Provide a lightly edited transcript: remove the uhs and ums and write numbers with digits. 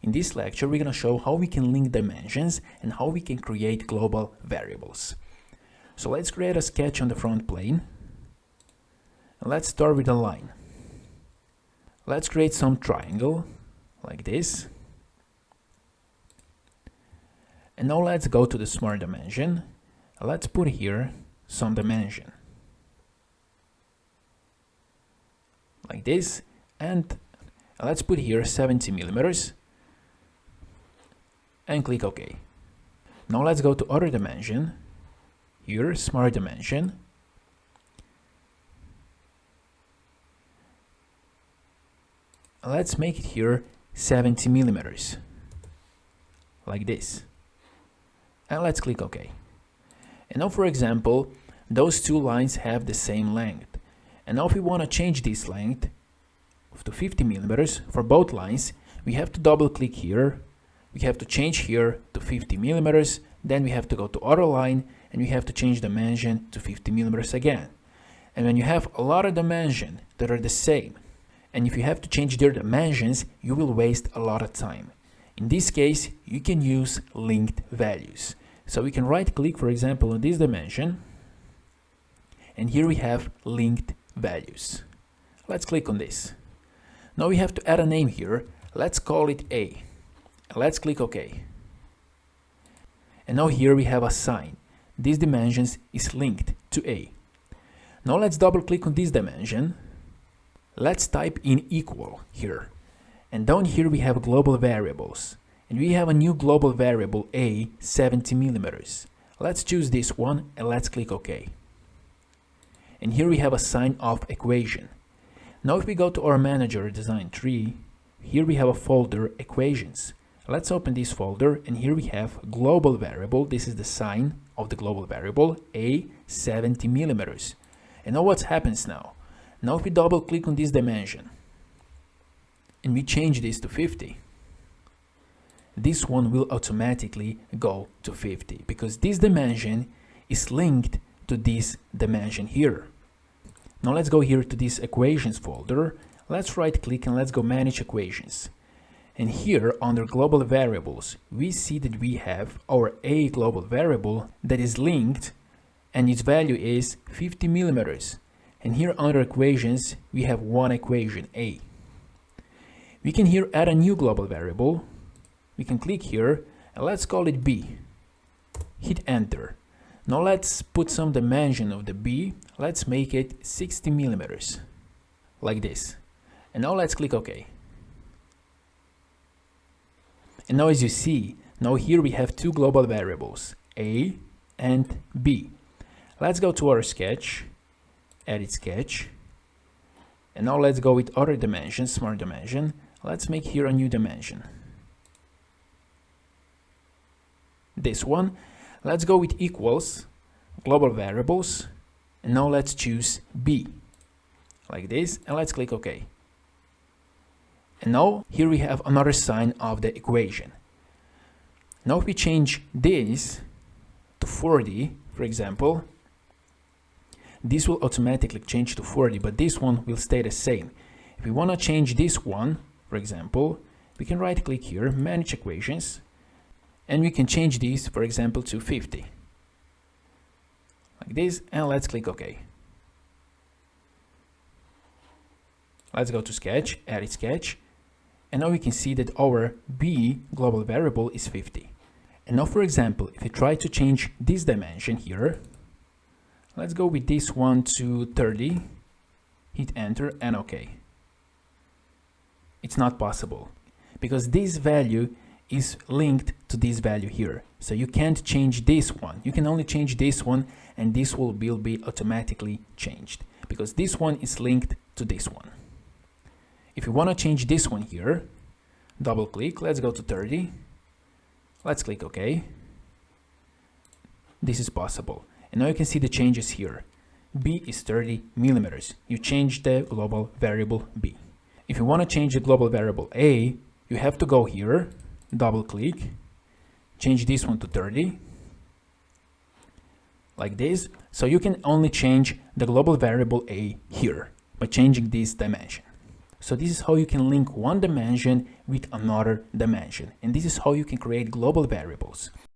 In this lecture, we're going to show how we can link dimensions and how we can create global variables. So let's create a sketch on the front plane. Let's start with a line. Let's create some triangle like this. And now let's go to the smart dimension. Let's put here some dimension like this, and let's put here 70 millimeters and click OK. Now let's go to other dimension, here smart dimension, let's make it here 70 millimeters like this, and let's click OK. And now, for example, those two lines have the same length, and now if we want to change this length to 50 millimeters for both lines, we have to double click here, we have to change here to 50 millimeters, then we have to go to other line and we have to change dimension to 50 millimeters again. And when you have a lot of dimensions that are the same, and if you have to change their dimensions, you will waste a lot of time. In this case, you can use linked values. So we can right click, for example, on this dimension, and here we have linked values. Let's click on this. Now we have to add a name here. Let's call it A. Let's click OK. And now here we have a sign. This dimension is linked to A. Now let's double click on this dimension. Let's type in equal here. And down here we have global variables. And we have a new global variable A, 70 millimeters. Let's choose this one and let's click OK. And here we have a sign of equation. Now if we go to our manager design tree, here we have a folder equations. Let's open this folder, and here we have global variable. This is the sign of the global variable A, 70 millimeters. And now what happens now? Now if we double click on this dimension and we change this to 50, this one will automatically go to 50 because this dimension is linked to this dimension here. Now let's go here to this equations folder. Let's right click and let's go manage equations. And here under global variables, we see that we have our A global variable that is linked and its value is 50 millimeters. And here under equations, we have one equation A. We can here add a new global variable. We can click here and let's call it B. Hit enter. Now let's put some dimension of the B. Let's make it 60 millimeters like this. And now let's click OK. And now as you see, now here we have two global variables, A and B. Let's go to our sketch, edit sketch. And now let's go with other dimension, smart dimension. Let's make here a new dimension. This one. Let's go with equals, global variables, and now let's choose B, like this, and let's click OK. And now here we have another sign of the equation. Now if we change this to 40, for example, this will automatically change to 40, but this one will stay the same. If we want to change this one, for example, we can right click here, manage equations, and we can change this, for example, to 50. Like this, and let's click OK. Let's go to sketch, edit sketch, and now we can see that our B global variable is 50. And now, for example, if we try to change this dimension here, let's go with this one to 30, hit enter and OK. It's not possible because this value is linked to this value here. So you can't change this one. You can only change this one, and this will be automatically changed because this one is linked to this one. If you want to change this one here, double click, let's go to 30. Let's click OK. This is possible. And now you can see the changes here. B is 30 millimeters. You change the global variable B. If you want to change the global variable A, you have to go here, double click, change this one to 30, like this. So you can only change the global variable A here by changing this dimension. So this is how you can link one dimension with another dimension. And this is how you can create global variables.